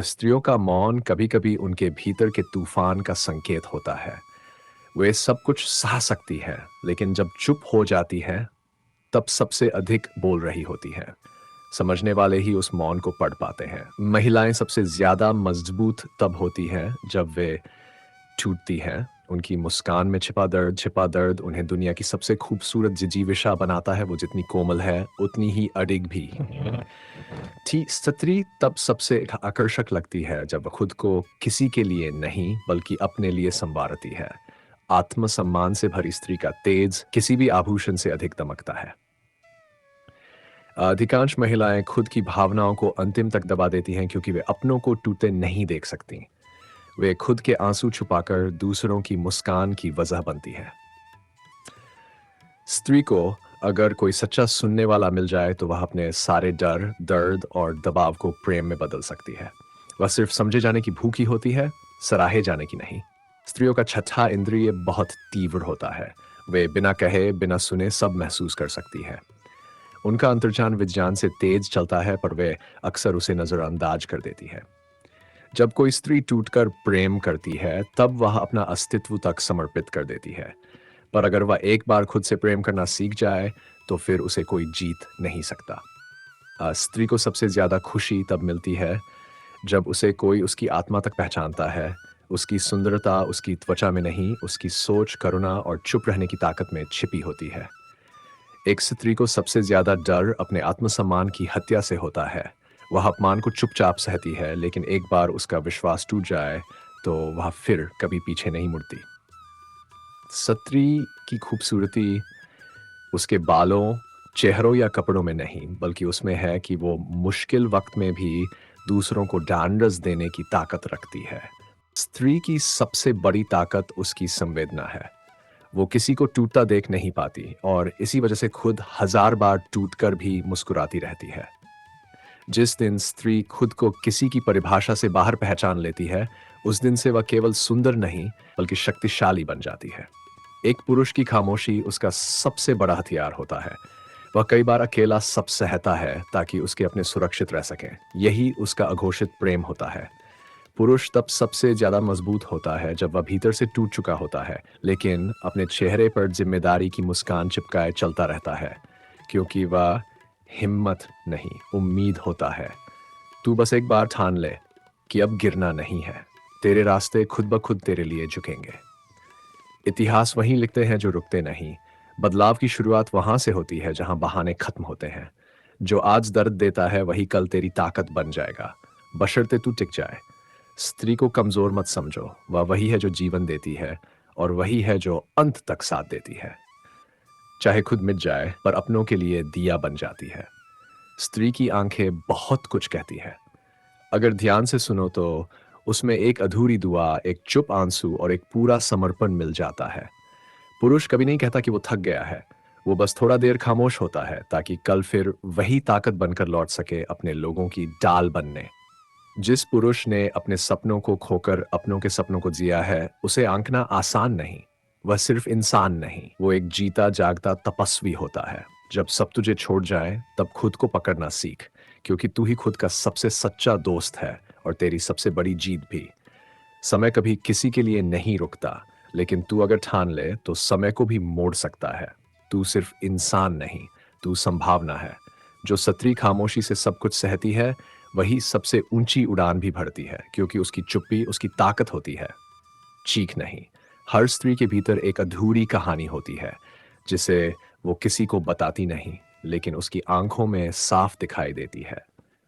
स्त्रियों का मौन कभी-कभी उनके भीतर के तूफान का संकेत होता है। वे सब कुछ सह सकती हैं, लेकिन जब चुप हो जाती हैं, तब सबसे अधिक बोल रही होती हैं। समझने वाले ही उस मौन को पढ़ पाते हैं। महिलाएं सबसे ज्यादा मजबूत तब होती हैं जब वे टूटती हैं। उनकी मुस्कान में छिपा दर्द उन्हें दुनिया की सबसे खूबसूरत जिजीविषा बनाता है। वो जितनी कोमल है, उतनी ही अडिग भी। स्त्री तब सबसे आकर्षक लगती है जब खुद को किसी के लिए नहीं बल्कि अपने लिए संवारती है। आत्मसम्मान से भरी स्त्री का तेज किसी भी आभूषण से अधिक दमकता है। अधिकांश महिलाएं खुद की भावनाओं को अंतिम तक दबा देती हैं क्योंकि वे अपनों को टूटते नहीं देख सकती। वे खुद के आंसू छुपाकर दूसरों की मुस्कान की वजह बनती है। स्त्री को अगर कोई सच्चा सुनने वाला मिल जाए तो वह अपने सारे डर, दर्द और दबाव को प्रेम में बदल सकती है। वह सिर्फ समझे जाने की भूखी होती है, सराहे जाने की नहीं। स्त्रियों का छठा इंद्रिय बहुत तीव्र होता है। वे बिना कहे, बिना सुने सब महसूस कर सकती है। उनका अंतर्ज्ञान विज्ञान से तेज चलता है, पर वे अक्सर उसे नजरअंदाज कर देती है। जब कोई स्त्री टूटकर प्रेम करती है, तब वह अपना अस्तित्व तक समर्पित कर देती है। पर अगर वह एक बार खुद से प्रेम करना सीख जाए, तो फिर उसे कोई जीत नहीं सकता। स्त्री को सबसे ज्यादा खुशी तब मिलती है जब उसे कोई उसकी आत्मा तक पहचानता है। उसकी सुंदरता उसकी त्वचा में नहीं, उसकी सोच, करुणा और चुप रहने की ताकत में छिपी होती है। एक स्त्री को सबसे ज्यादा डर अपने आत्मसम्मान की हत्या से होता है। वह अपमान को चुपचाप सहती है, लेकिन एक बार उसका विश्वास टूट जाए तो वह फिर कभी पीछे नहीं मुड़ती। स्त्री की खूबसूरती उसके बालों, चेहरों या कपड़ों में नहीं, बल्कि उसमें है कि वो मुश्किल वक्त में भी दूसरों को ढांढस देने की ताकत रखती है। स्त्री की सबसे बड़ी ताकत उसकी संवेदना है। वो किसी को टूटता देख नहीं पाती और इसी वजह से खुद हजार बार टूटकर भी मुस्कुराती रहती है। जिस दिन स्त्री खुद को किसी की परिभाषा से बाहर पहचान लेती है, उस दिन से वह केवल सुंदर नहीं बल्कि शक्तिशाली बन जाती है। एक पुरुष की खामोशी उसका सबसे बड़ा हथियार होता है। वह कई बार अकेला सब सहता है ताकि उसके अपने सुरक्षित रह सकें। यही उसका अघोषित प्रेम होता है। पुरुष तब सबसे ज्यादा मजबूत होता है जब वह भीतर से टूट चुका होता है, लेकिन अपने चेहरे पर जिम्मेदारी की मुस्कान चिपकाए चलता रहता है, क्योंकि वह हिम्मत नहीं, उम्मीद होता है। तू बस एक बार ठान ले कि अब गिरना नहीं है। तेरे रास्ते खुद ब खुद तेरे लिए झुकेंगे। इतिहास वहीं लिखते हैं जो रुकते नहीं। बदलाव की शुरुआत वहां से होती है जहां बहाने खत्म होते हैं। जो आज दर्द देता है वही कल तेरी ताकत बन जाएगा, बशर्ते तू टिक जाए। स्त्री को कमजोर मत समझो। वह वही है जो जीवन देती है और वही है जो अंत तक साथ देती है। चाहे खुद मिट जाए, पर अपनों के लिए दिया बन जाती है। स्त्री की आंखें बहुत कुछ कहती है। अगर ध्यान से सुनो तो उसमें एक अधूरी दुआ, एक चुप आंसू और एक पूरा समर्पण मिल जाता है। पुरुष कभी नहीं कहता कि वो थक गया है। वो बस थोड़ा देर खामोश होता है ताकि कल फिर वही ताकत बनकर लौट सके अपने लोगों की डाल बनने। जिस पुरुष ने अपने सपनों को खोकर अपनों के सपनों को जिया है, उसे आंकना आसान नहीं। वह सिर्फ इंसान नहीं, वो एक जीता जागता तपस्वी होता है। जब सब तुझे छोड़ जाए, तब खुद को पकड़ना सीख, क्योंकि तू ही खुद का सबसे सच्चा दोस्त है और तेरी सबसे बड़ी जीत भी। समय कभी किसी के लिए नहीं रुकता, लेकिन तू अगर ठान ले तो समय को भी मोड़ सकता है। तू सिर्फ इंसान नहीं, तू संभावना है। जो सत्री खामोशी से सब कुछ सहती है, वही सबसे ऊंची उड़ान भी भरती है, क्योंकि उसकी चुप्पी उसकी ताकत होती है, चीख नहीं। हर स्त्री के भीतर एक अधूरी कहानी होती है, जिसे वो किसी को बताती नहीं, लेकिन उसकी आंखों में साफ दिखाई देती है।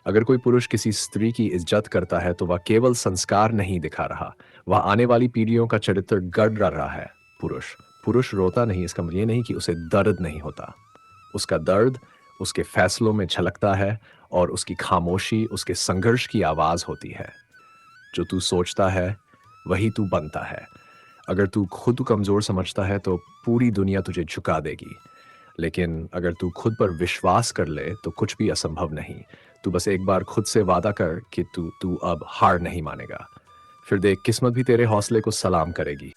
अगर कोई पुरुष किसी स्त्री की इज्जत करता है तो वह केवल संस्कार नहीं दिखा रहा, वह आने वाली पीढ़ियों का चरित्र गढ़ रहा है। पुरुष पुरुष रोता नहीं, इसका मतलब ये नहीं कि उसे दर्द नहीं होता। उसका दर्द उसके फैसलों में झलकता है और उसकी खामोशी उसके संघर्ष की आवाज होती है। जो तू सोचता है वही तू बनता है। अगर तू खुद कमजोर समझता है तो पूरी दुनिया तुझे झुका देगी, लेकिन अगर तू खुद पर विश्वास कर ले तो कुछ भी असंभव नहीं। तू बस एक बार खुद से वादा कर कि तू तू अब हार नहीं मानेगा। फिर देख, किस्मत भी तेरे हौसले को सलाम करेगी।